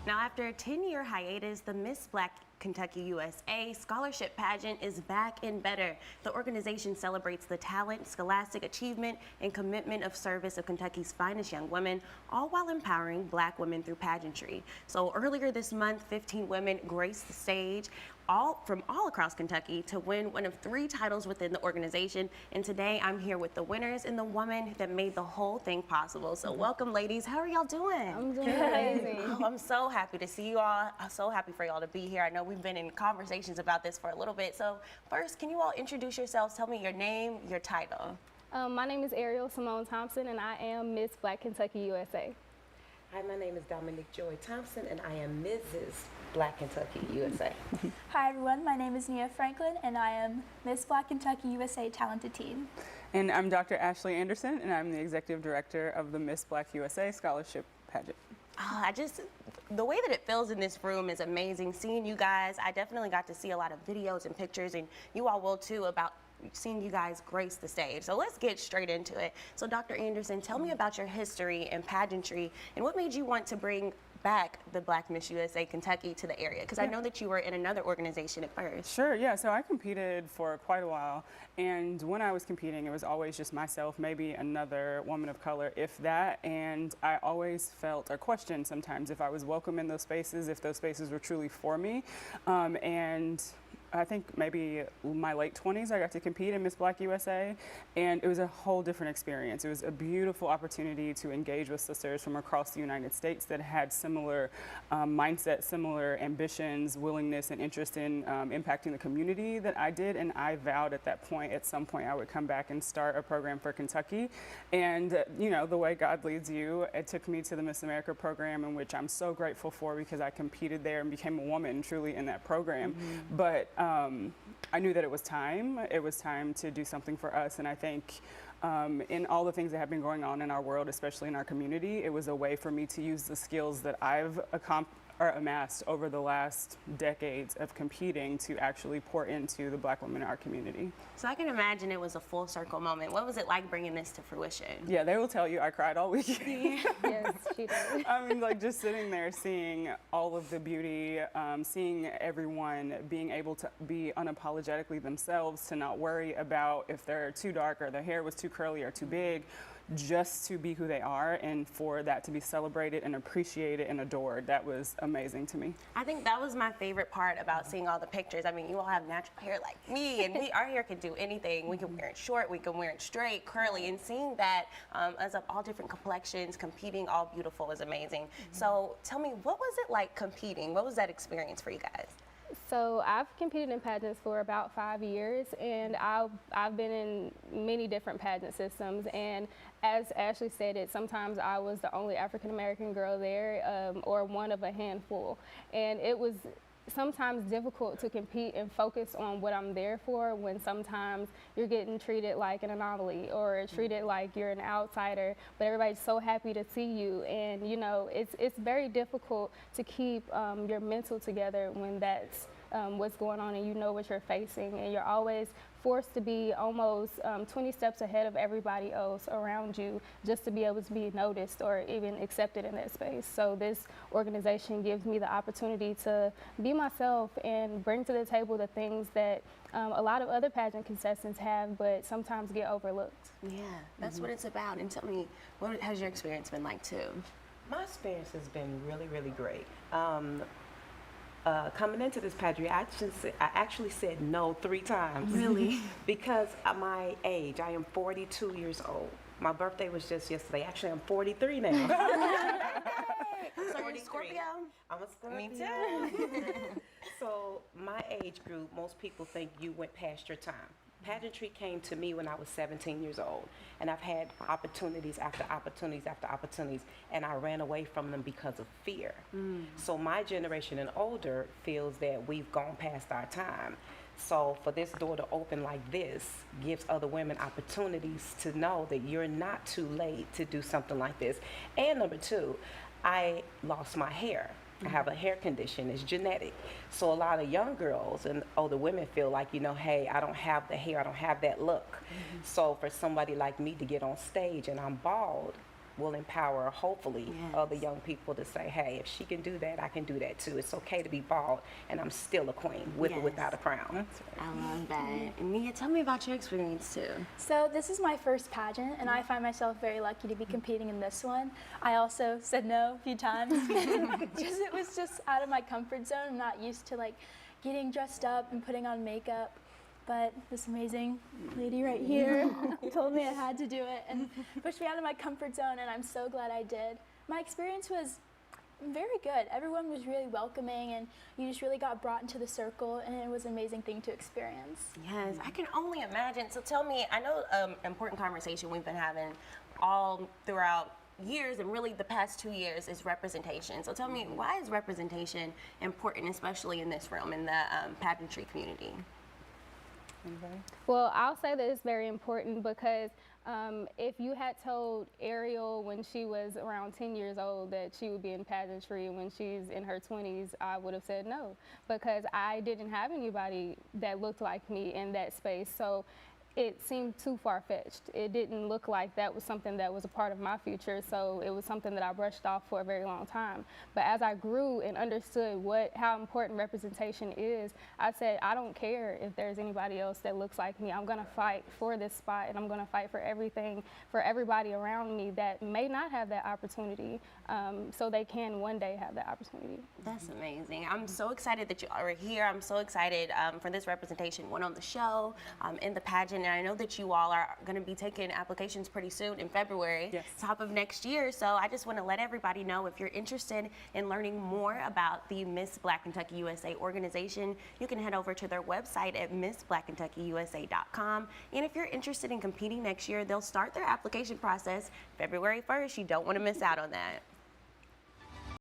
Now, after a 10-year hiatus, the Miss Black Kentucky USA Scholarship Pageant is back and better. The organization celebrates the talent, scholastic achievement, and commitment of service of Kentucky's finest young women, all while empowering Black women through pageantry. So earlier this month, 15 women graced the stage from all across Kentucky to win one of 3 titles within the organization. And today I'm here with the winners and the woman that made the whole thing possible. So welcome, ladies. How are y'all doing? I'm doing amazing. Oh, I'm so happy to see you all. I'm so happy for y'all to be here. I know we've been in conversations about this for a little bit. So first, can you all introduce yourselves? Tell me your name, your title. My name is Ariel Simone Thompson, and I am Miss Black Kentucky USA. Hi, my name is Dominique Joy Thompson, and I am Mrs. Black Kentucky USA. Hi everyone, my name is Nia Franklin, and I am Miss Black Kentucky USA Talented Teen. And I'm Dr. Ashley Anderson, and I'm the Executive Director of the Miss Black USA Scholarship Pageant. Oh, the way that it feels in this room is amazing. Seeing you guys, I definitely got to see a lot of videos and pictures, and you all will too, about seeing you guys grace the stage. So let's get straight into it. So Dr. Anderson, tell me about your history in pageantry and what made you want to bring back the Black Miss USA Kentucky to the area, because I know that you were in another organization at first. Sure, yeah, so I competed for quite a while, and when I was competing, it was always just myself, maybe another woman of color, if that, and I always felt or questioned sometimes if I was welcome in those spaces, if those spaces were truly for me, and I think maybe my late 20s, I got to compete in Miss Black USA, and it was a whole different experience. It was a beautiful opportunity to engage with sisters from across the United States that had similar mindset, similar ambitions, willingness, and interest in impacting the community that I did, and I vowed at that point, at some point, I would come back and start a program for Kentucky. And you know, the way God leads you, it took me to the Miss America program, in which I'm so grateful for, because I competed there and became a woman truly in that program. But I knew that it was time. It was time to do something for us, and I think in all the things that have been going on in our world, especially in our community, it was a way for me to use the skills that I've amassed over the last decades of competing to actually pour into the Black women in our community. So I can imagine it was a full circle moment. What was it like bringing this to fruition? Yeah, they will tell you I cried all weekend. Yes, she did. I mean, like, just sitting there seeing all of the beauty, seeing everyone being able to be unapologetically themselves, to not worry about if they're too dark or their hair was too curly or too big, just to be who they are, and for that to be celebrated and appreciated and adored. That was amazing to me. I think that was my favorite part about seeing all the pictures. I mean, you all have natural hair like me, and our hair can do anything. We can wear it short, we can wear it straight, curly, and seeing that as of all different complexions, competing all beautiful is amazing. So tell me, what was it like competing? What was that experience for you guys? So I've competed in pageants for about 5 years, and I've been in many different pageant systems, and as Ashley stated, sometimes I was the only African-American girl there, or one of a handful, and it was sometimes difficult to compete and focus on what I'm there for, when sometimes you're getting treated like an anomaly or treated like you're an outsider, but everybody's so happy to see you. And you know, it's very difficult to keep your mental together when that's what's going on, and you know what you're facing, and you're always forced to be almost 20 steps ahead of everybody else around you, just to be able to be noticed or even accepted in that space. So this organization gives me the opportunity to be myself and bring to the table the things that a lot of other pageant contestants have, but sometimes get overlooked. Yeah, that's what it's about. And tell me, what has your experience been like too? My experience has been really, really great. Coming into this pageantry, I actually said no 3 times. Really? Because of my age. I am 42 years old. My birthday was just yesterday. Actually, I'm 43 now. So you're a Scorpio? I'm a Scorpio. Me too. So my age group, most people think you went past your time. Pageantry came to me when I was 17 years old, and I've had opportunities after opportunities after opportunities, and I ran away from them because of fear. So my generation and older feels that we've gone past our time. So for this door to open like this gives other women opportunities to know that you're not too late to do something like this. And number 2, I lost my hair. I have a hair condition, it's genetic. So a lot of young girls and older women feel like, you know, hey, I don't have the hair, I don't have that look. So for somebody like me to get on stage and I'm bald, will empower, hopefully, Yes. other young people to say, hey, if she can do that, I can do that too. It's okay to be bald, and I'm still a queen, with or Yes. without a crown. That's right. I love that. And Nia, tell me about your experience too. So this is my first pageant, and I find myself very lucky to be competing in this one. I also said no a few times because it was just out of my comfort zone. I'm not used to like getting dressed up and putting on makeup, but this amazing lady right here told me I had to do it and pushed me out of my comfort zone, and I'm so glad I did. My experience was very good. Everyone was really welcoming, and you just really got brought into the circle, and it was an amazing thing to experience. Yes, I can only imagine. So tell me, I know important conversation we've been having all throughout years and really the past 2 years is representation. So tell me, why is representation important, especially in this realm, in the pageantry community? Anybody? Well, I'll say that it's very important because if you had told Ariel when she was around 10 years old that she would be in pageantry when she's in her 20s, I would have said no, because I didn't have anybody that looked like me in that space. So it seemed too far-fetched. It didn't look like that was something that was a part of my future, so it was something that I brushed off for a very long time. But as I grew and understood how important representation is, I said, I don't care if there's anybody else that looks like me. I'm gonna fight for this spot, and I'm gonna fight for everything, for everybody around me that may not have that opportunity, so they can one day have that opportunity. That's amazing. I'm so excited that you are here. I'm so excited for this representation, one on the show, in the pageant. And I know that you all are going to be taking applications pretty soon in February, Yes. top of next year. So I just want to let everybody know, if you're interested in learning more about the Miss Black Kentucky USA organization, you can head over to their website at missblackkentuckyusa.com. And if you're interested in competing next year, they'll start their application process February 1st. You don't want to miss out on that.